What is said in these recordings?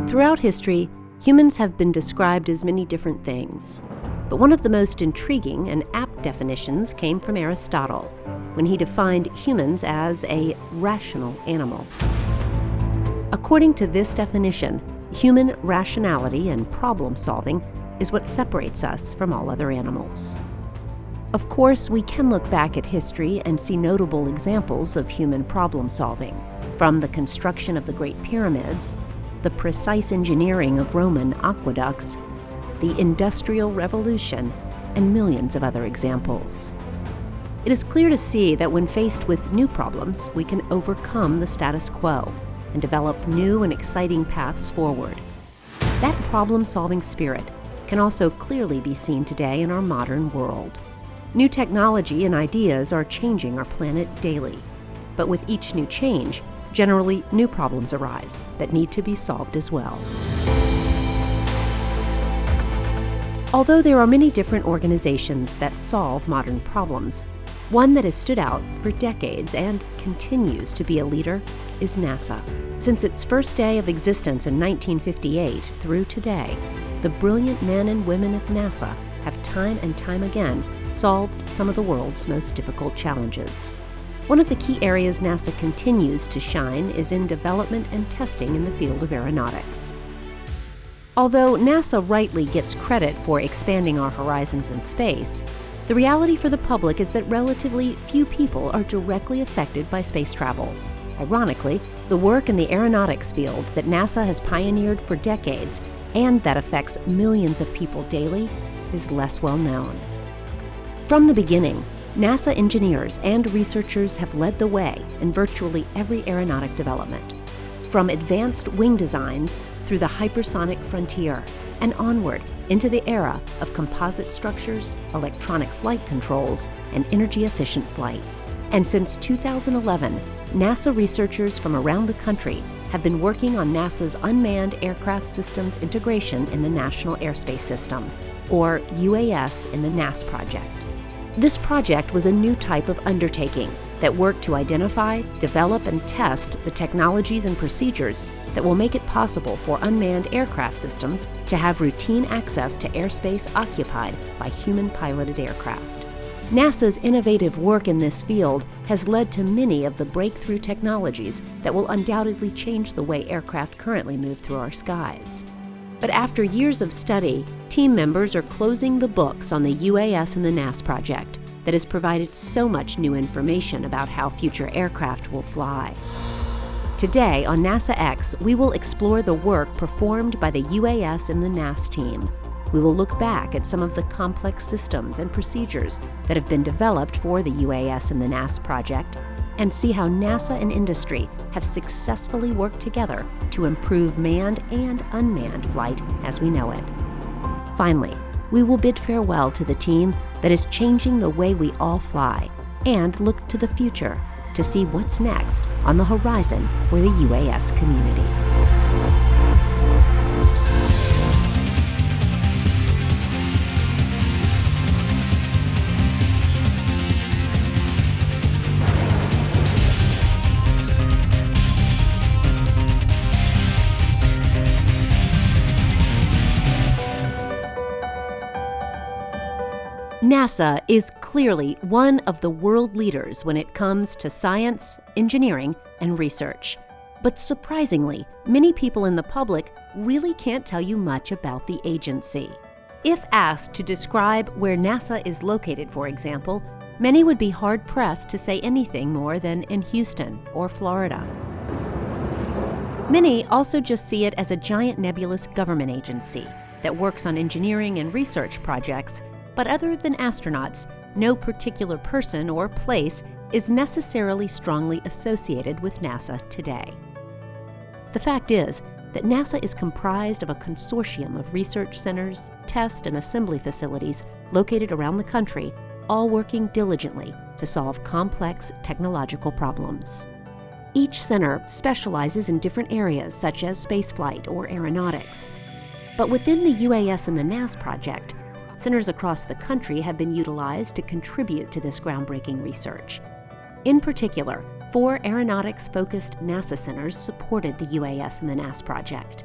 Throughout history, humans have been described as many different things. But one of the most intriguing and apt definitions came from Aristotle, when he defined humans as a rational animal. According to this definition, human rationality and problem-solving is what separates us from all other animals. Of course, we can look back at history and see notable examples of human problem-solving, from the construction of the Great Pyramids, the precise engineering of Roman aqueducts, the Industrial Revolution, and millions of other examples. It is clear to see that when faced with new problems, we can overcome the status quo and develop new and exciting paths forward. That problem-solving spirit can also clearly be seen today in our modern world. New technology and ideas are changing our planet daily, but with each new change, generally new problems arise that need to be solved as well. Although there are many different organizations that solve modern problems, one that has stood out for decades and continues to be a leader is NASA. Since its first day of existence in 1958 through today, the brilliant men and women of NASA have time and time again solved some of the world's most difficult challenges. One of the key areas NASA continues to shine is in development and testing in the field of aeronautics. Although NASA rightly gets credit for expanding our horizons in space, the reality for the public is that relatively few people are directly affected by space travel. Ironically, the work in the aeronautics field that NASA has pioneered for decades and that affects millions of people daily is less well known. From the beginning, NASA engineers and researchers have led the way in virtually every aeronautic development, from advanced wing designs through the hypersonic frontier and onward into the era of composite structures, electronic flight controls, and energy-efficient flight. And since 2011, NASA researchers from around the country have been working on NASA's Unmanned Aircraft Systems Integration in the National Airspace System, or UAS-NAS project. This project was a new type of undertaking that worked to identify, develop, and test the technologies and procedures that will make it possible for unmanned aircraft systems to have routine access to airspace occupied by human-piloted aircraft. NASA's innovative work in this field has led to many of the breakthrough technologies that will undoubtedly change the way aircraft currently move through our skies. But after years of study, team members are closing the books on the UAS-NAS project that has provided so much new information about how future aircraft will fly. Today on NASA X, we will explore the work performed by the UAS-NAS team. We will look back at some of the complex systems and procedures that have been developed for the UAS-NAS project and see how NASA and industry have successfully worked together to improve manned and unmanned flight as we know it. Finally, we will bid farewell to the team that is changing the way we all fly and look to the future to see what's next on the horizon for the UAS community. NASA is clearly one of the world leaders when it comes to science, engineering, and research. But surprisingly, many people in the public really can't tell you much about the agency. If asked to describe where NASA is located, for example, many would be hard-pressed to say anything more than in Houston or Florida. Many also just see it as a giant nebulous government agency that works on engineering and research projects. But other than astronauts, no particular person or place is necessarily strongly associated with NASA today. The fact is that NASA is comprised of a consortium of research centers, test and assembly facilities located around the country, all working diligently to solve complex technological problems. Each center specializes in different areas such as spaceflight or aeronautics. But within the UAS-NAS project, centers across the country have been utilized to contribute to this groundbreaking research. In particular, 4 aeronautics-focused NASA centers supported the UAS-NAS project.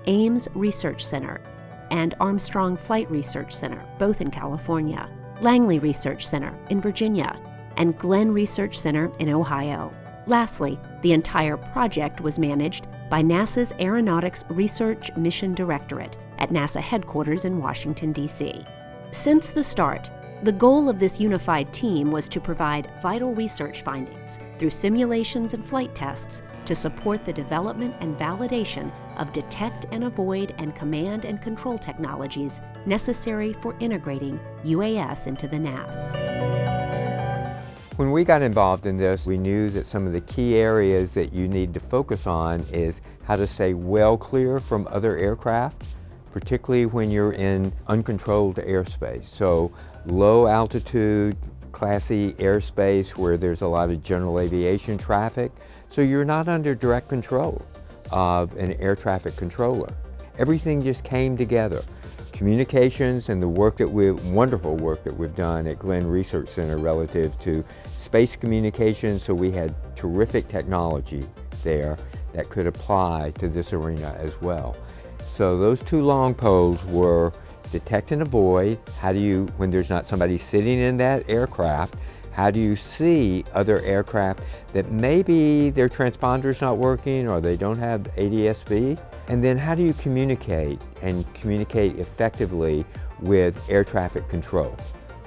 Ames Research Center and Armstrong Flight Research Center, both in California, Langley Research Center in Virginia, and Glenn Research Center in Ohio. Lastly, the entire project was managed by NASA's Aeronautics Research Mission Directorate at NASA headquarters in Washington, D.C. Since the start, the goal of this unified team was to provide vital research findings through simulations and flight tests to support the development and validation of detect and avoid and command and control technologies necessary for integrating UAS into the NAS. When we got involved in this, we knew that some of the key areas that you need to focus on is how to stay well clear from other aircraft, particularly when you're in uncontrolled airspace. So low altitude, classy airspace where there's a lot of general aviation traffic, so you're not under direct control of an air traffic controller. Everything just came together. Communications and the wonderful work that we've done at Glenn Research Center relative to space communications, so we had terrific technology there that could apply to this arena as well. So those two long poles were detect and avoid. How do you, when there's not somebody sitting in that aircraft, how do you see other aircraft that maybe their transponder's not working or they don't have ADS-B? And then how do you communicate and communicate effectively with air traffic control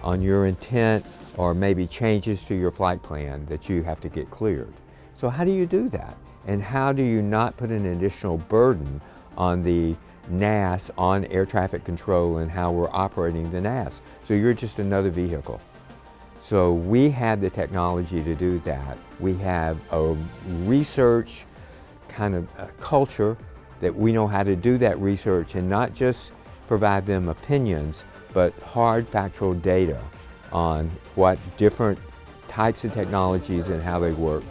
on your intent or maybe changes to your flight plan that you have to get cleared? So how do you do that? And how do you not put an additional burden on the NAS, on air traffic control and how we're operating the NAS? So you're just another vehicle. So we have the technology to do that. We have a research kind of culture that we know how to do that research and not just provide them opinions, but hard factual data on what different types of technologies and how they work,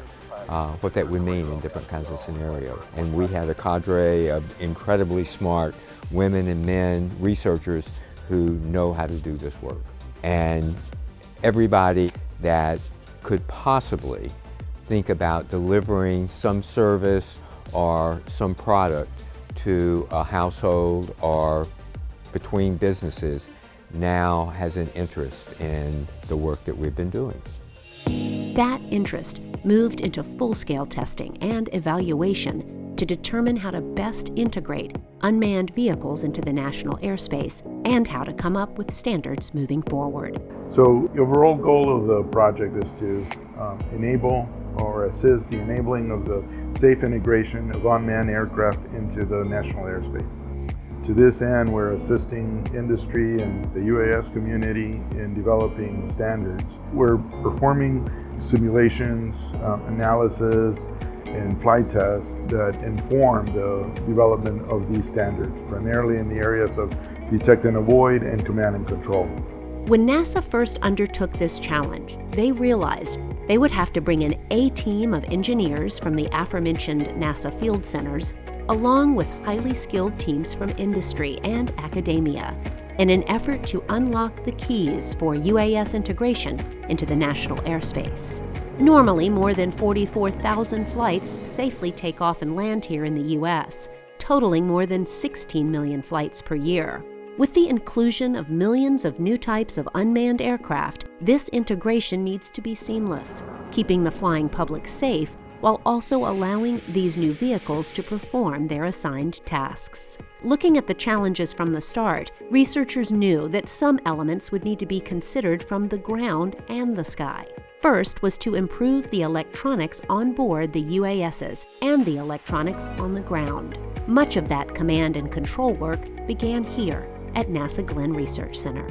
what that would mean in different kinds of scenarios. And we had a cadre of incredibly smart women and men researchers who know how to do this work. And everybody that could possibly think about delivering some service or some product to a household or between businesses now has an interest in the work that we've been doing. That interest moved into full-scale testing and evaluation to determine how to best integrate unmanned vehicles into the national airspace and how to come up with standards moving forward. So the overall goal of the project is to enable or assist the enabling of the safe integration of unmanned aircraft into the national airspace. To this end, we're assisting industry and the UAS community in developing standards. We're performing simulations, analysis, and flight tests that inform the development of these standards, primarily in the areas of detect and avoid and command and control. When NASA first undertook this challenge, they realized they would have to bring in a team of engineers from the aforementioned NASA field centers, along with highly skilled teams from industry and academia, in an effort to unlock the keys for UAS integration into the national airspace. Normally, more than 44,000 flights safely take off and land here in the U.S., totaling more than 16 million flights per year. With the inclusion of millions of new types of unmanned aircraft, this integration needs to be seamless, keeping the flying public safe while also allowing these new vehicles to perform their assigned tasks. Looking at the challenges from the start, researchers knew that some elements would need to be considered from the ground and the sky. First was to improve the electronics on board the UASs and the electronics on the ground. Much of that command and control work began here at NASA Glenn Research Center.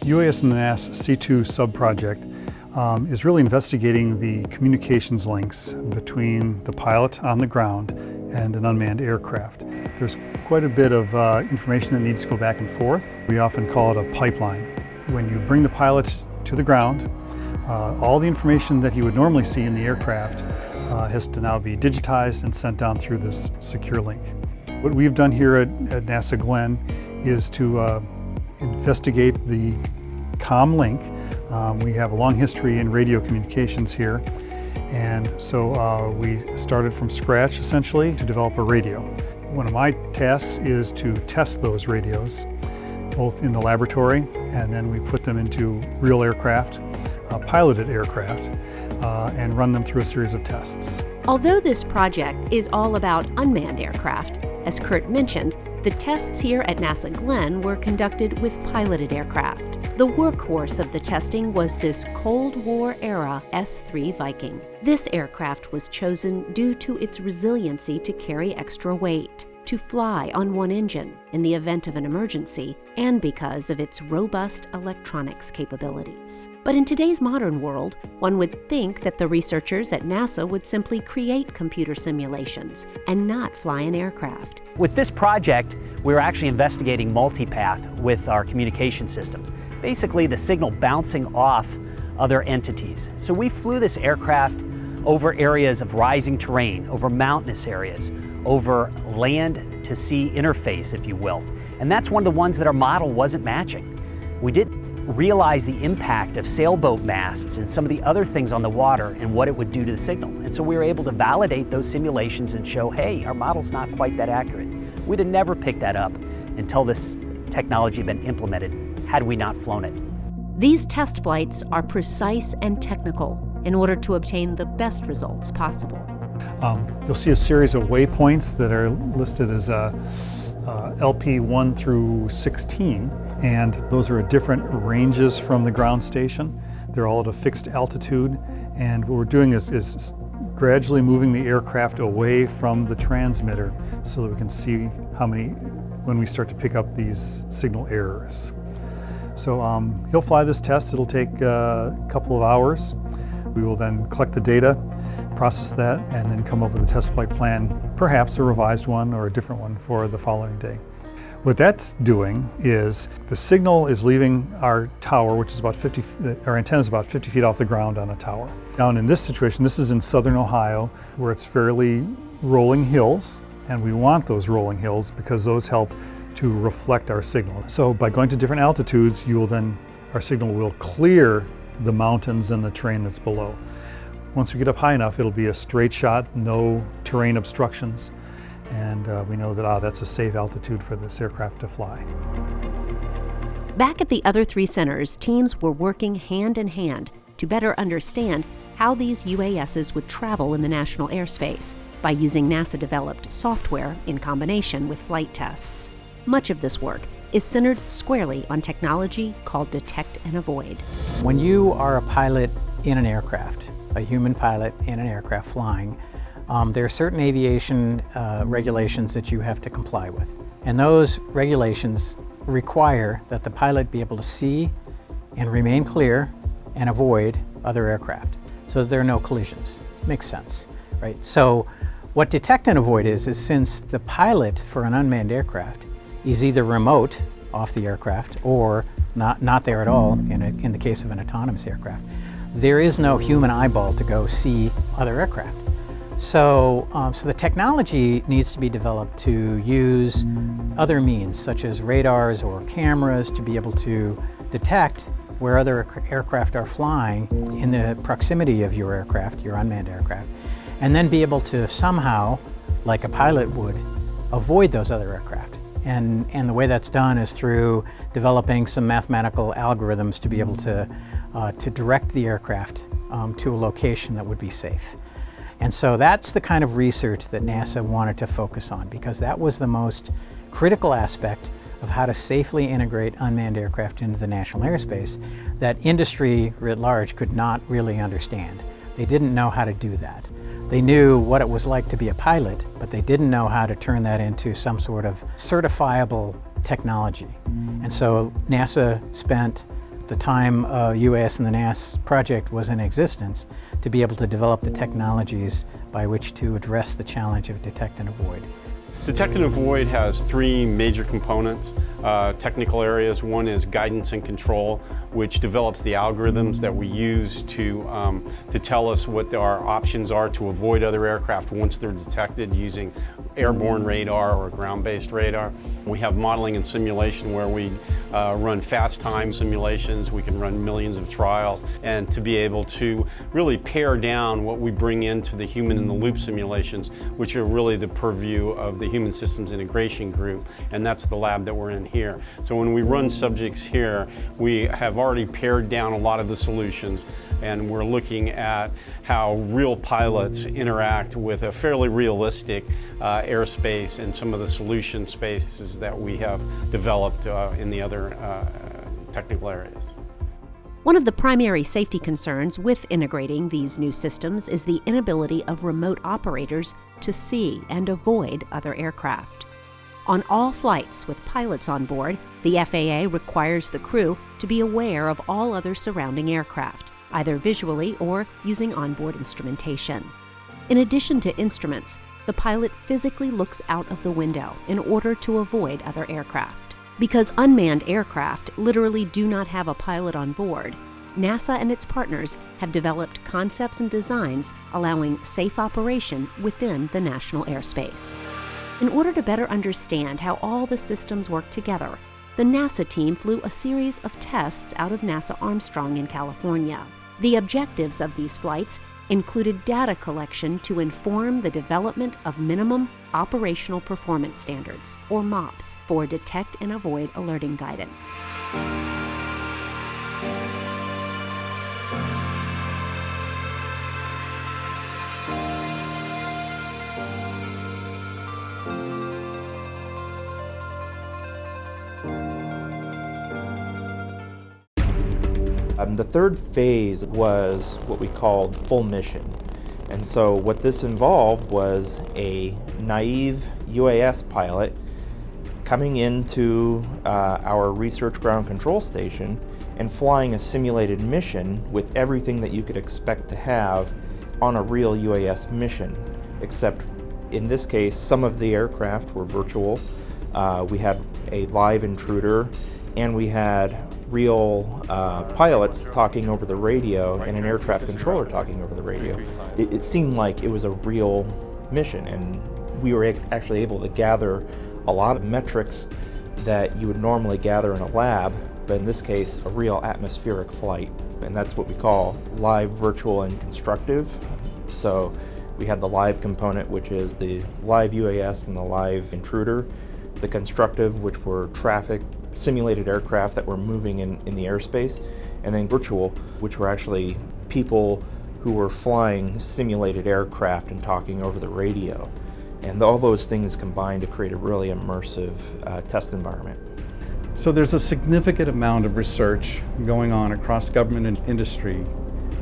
UAS-NAS C2 subproject is really investigating the communications links between the pilot on the ground and an unmanned aircraft. There's quite a bit of information that needs to go back and forth. We often call it a pipeline. When you bring the pilot to the ground, all the information that he would normally see in the aircraft has to now be digitized and sent down through this secure link. What we've done here at NASA Glenn is to investigate the comm link. We have a long history in radio communications here, and so we started from scratch essentially to develop a radio. One of my tasks is to test those radios, both in the laboratory, and then we put them into real aircraft, piloted aircraft, and run them through a series of tests. Although this project is all about unmanned aircraft, as Kurt mentioned, the tests here at NASA Glenn were conducted with piloted aircraft. The workhorse of the testing was this Cold War-era S-3 Viking. This aircraft was chosen due to its resiliency to carry extra weight, to fly on one engine in the event of an emergency, and because of its robust electronics capabilities. But in today's modern world, one would think that the researchers at NASA would simply create computer simulations and not fly an aircraft. With this project, we're actually investigating multipath with our communication systems. Basically, the signal bouncing off other entities. So we flew this aircraft over areas of rising terrain, over mountainous areas, over land to sea interface, if you will. And that's one of the ones that our model wasn't matching. We didn't realize the impact of sailboat masts and some of the other things on the water and what it would do to the signal. And so we were able to validate those simulations and show, hey, our model's not quite that accurate. We'd have never picked that up until this technology had been implemented, had we not flown it. These test flights are precise and technical in order to obtain the best results possible. You'll see a series of waypoints that are listed as LP 1 through 16, and those are at different ranges from the ground station. They're all at a fixed altitude, and what we're doing is gradually moving the aircraft away from the transmitter so that we can see how many, when we start to pick up these signal errors. So he'll fly this test. It'll take a couple of hours. We will then collect the data, process that, and then come up with a test flight plan, perhaps a revised one or a different one for the following day. What that's doing is the signal is leaving our tower, which is about our antenna is about 50 feet off the ground on a tower. Down in this situation, this is in southern Ohio, where it's fairly rolling hills, and we want those rolling hills because those help to reflect our signal. So by going to different altitudes, our signal will clear the mountains and the terrain that's below. Once we get up high enough, it'll be a straight shot, no terrain obstructions, and we know that that's a safe altitude for this aircraft to fly. Back at the other three centers, teams were working hand in hand to better understand how these UASs would travel in the national airspace by using NASA-developed software in combination with flight tests. Much of this work is centered squarely on technology called detect and avoid. When you are a pilot in an aircraft, a human pilot in an aircraft flying, there are certain aviation regulations that you have to comply with. And those regulations require that the pilot be able to see and remain clear and avoid other aircraft so that there are no collisions. Makes sense, right? So what detect and avoid is since the pilot for an unmanned aircraft is either remote off the aircraft or not there at all in the case of an autonomous aircraft, there is no human eyeball to go see other aircraft. So the technology needs to be developed to use other means such as radars or cameras to be able to detect where other aircraft are flying in the proximity of your aircraft, your unmanned aircraft, and then be able to somehow, like a pilot would, avoid those other aircraft. And the way that's done is through developing some mathematical algorithms to be able to direct the aircraft to a location that would be safe. And so that's the kind of research that NASA wanted to focus on, because that was the most critical aspect of how to safely integrate unmanned aircraft into the national airspace that industry writ large could not really understand. They didn't know how to do that. They knew what it was like to be a pilot, but they didn't know how to turn that into some sort of certifiable technology. And so NASA spent the time UAS-NAS project was in existence to be able to develop the technologies by which to address the challenge of detect and avoid. Detect and avoid has three major components, technical areas. One is guidance and control, which develops the algorithms that we use to tell us what our options are to avoid other aircraft once they're detected using airborne radar or ground-based radar. We have modeling and simulation where we run fast time simulations. We can run millions of trials, and to be able to really pare down what we bring into the human-in-the-loop simulations, which are really the purview of the Human Systems Integration group, and that's the lab that we're in here. So when we run subjects here, we have already pared down a lot of the solutions, and we're looking at how real pilots interact with a fairly realistic airspace and some of the solution spaces that we have developed in the other technical areas. One of the primary safety concerns with integrating these new systems is the inability of remote operators to see and avoid other aircraft. On all flights with pilots on board, the FAA requires the crew to be aware of all other surrounding aircraft, either visually or using onboard instrumentation. In addition to instruments, the pilot physically looks out of the window in order to avoid other aircraft. Because unmanned aircraft literally do not have a pilot on board, NASA and its partners have developed concepts and designs allowing safe operation within the national airspace. In order to better understand how all the systems work together, the NASA team flew a series of tests out of NASA Armstrong in California. The objectives of these flights included data collection to inform the development of minimum operational performance standards, or MOPS, for detect and avoid alerting guidance. The third phase was what we called full mission. And so what this involved was a naive UAS pilot coming into our research ground control station and flying a simulated mission with everything that you could expect to have on a real UAS mission, except in this case, some of the aircraft were virtual. We had a live intruder, and we had real pilots talking over the radio and an air traffic controller talking over the radio. It seemed like it was a real mission, and we were actually able to gather a lot of metrics that you would normally gather in a lab, but in this case, a real atmospheric flight. And that's what we call live, virtual, and constructive. So we had the live component, which is the live UAS and the live intruder, the constructive, which were traffic simulated aircraft that were moving in the airspace, and then virtual, which were actually people who were flying simulated aircraft and talking over the radio. And all those things combined to create a really immersive test environment. So there's a significant amount of research going on across government and industry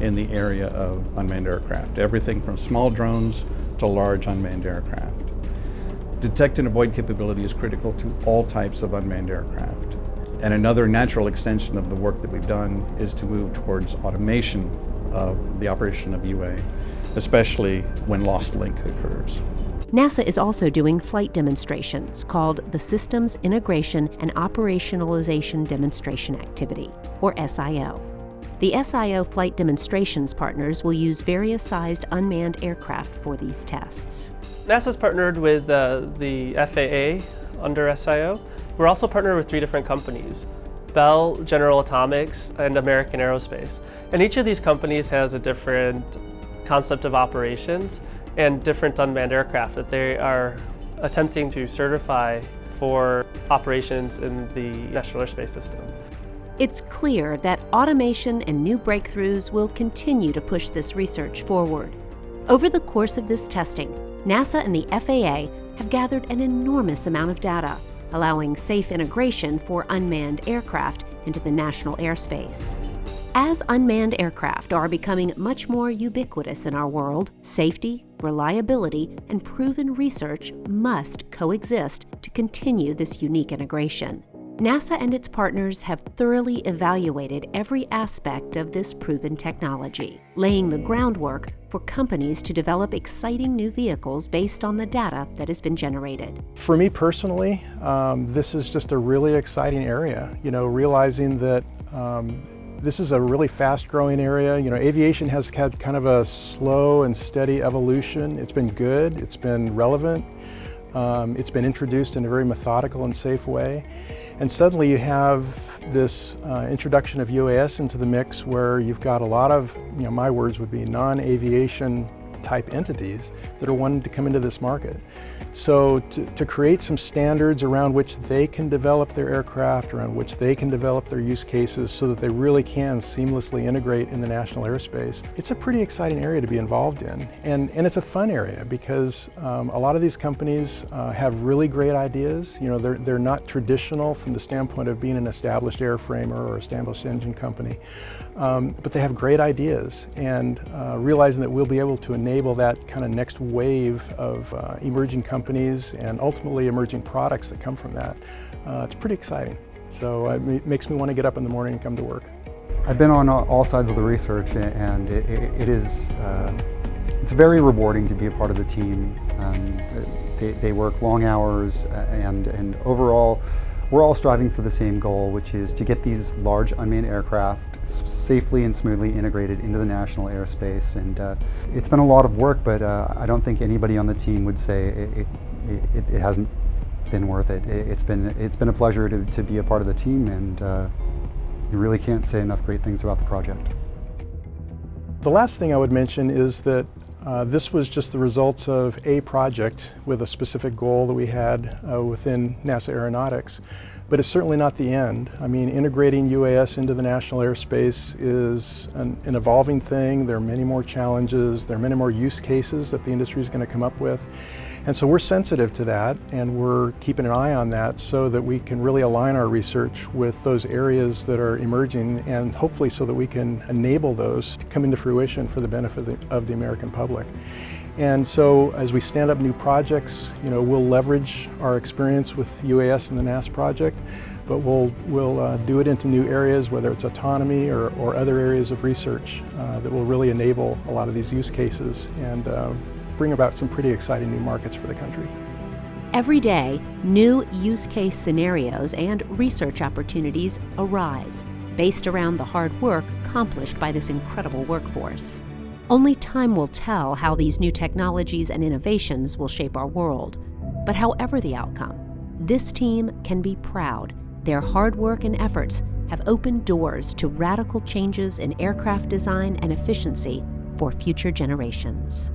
in the area of unmanned aircraft, everything from small drones to large unmanned aircraft. Detect and avoid capability is critical to all types of unmanned aircraft. And another natural extension of the work that we've done is to move towards automation of the operation of UA, especially when lost link occurs. NASA is also doing flight demonstrations called the Systems Integration and Operationalization Demonstration Activity, or SIO. The SIO flight demonstrations partners will use various sized unmanned aircraft for these tests. NASA's partnered with the FAA under SIO. We're also partnered with 3 different companies: Bell, General Atomics, and American Aerospace. And each of these companies has a different concept of operations and different unmanned aircraft that they are attempting to certify for operations in the National Airspace System. It's clear that automation and new breakthroughs will continue to push this research forward. Over the course of this testing, NASA and the FAA have gathered an enormous amount of data, allowing safe integration for unmanned aircraft into the national airspace. As unmanned aircraft are becoming much more ubiquitous in our world, safety, reliability, and proven research must coexist to continue this unique integration. NASA and its partners have thoroughly evaluated every aspect of this proven technology, laying the groundwork for companies to develop exciting new vehicles based on the data that has been generated. For me personally, this is just a really exciting area, realizing that this is a really fast-growing area. Aviation has had kind of a slow and steady evolution. It's been good, it's been relevant, It's been introduced in a very methodical and safe way. And suddenly you have this introduction of UAS into the mix where you've got a lot of, my words would be non-aviation type entities that are wanting to come into this market. So to create some standards around which they can develop their aircraft, around which they can develop their use cases so that they really can seamlessly integrate in the national airspace, it's a pretty exciting area to be involved in. And it's a fun area because a lot of these companies have really great ideas. They're not traditional from the standpoint of being an established airframer or established engine company, but they have great ideas, and realizing that we'll be able to enable that kind of next wave of emerging companies and ultimately emerging products that come from that. It's pretty exciting. So it makes me want to get up in the morning and come to work. I've been on all sides of the research, and it's very rewarding to be a part of the team. They work long hours, and overall we're all striving for the same goal, which is to get these large unmanned aircraft safely and smoothly integrated into the national airspace. And it's been a lot of work, but I don't think anybody on the team would say it hasn't been worth it. It's been a pleasure to be a part of the team, and you really can't say enough great things about the project. The last thing I would mention is that this was just the results of a project with a specific goal that we had within NASA Aeronautics. But it's certainly not the end. I mean, integrating UAS into the national airspace is an evolving thing. There are many more challenges. There are many more use cases that the industry is going to come up with. And so we're sensitive to that, and we're keeping an eye on that so that we can really align our research with those areas that are emerging, and hopefully so that we can enable those to come into fruition for the benefit of the American public. And so as we stand up new projects, we'll leverage our experience with UAS and the NAS project, but we'll do it into new areas, whether it's autonomy or other areas of research that will really enable a lot of these use cases and bring about some pretty exciting new markets for the country. Every day, new use case scenarios and research opportunities arise based around the hard work accomplished by this incredible workforce. Only time will tell how these new technologies and innovations will shape our world. But however the outcome, this team can be proud. Their hard work and efforts have opened doors to radical changes in aircraft design and efficiency for future generations.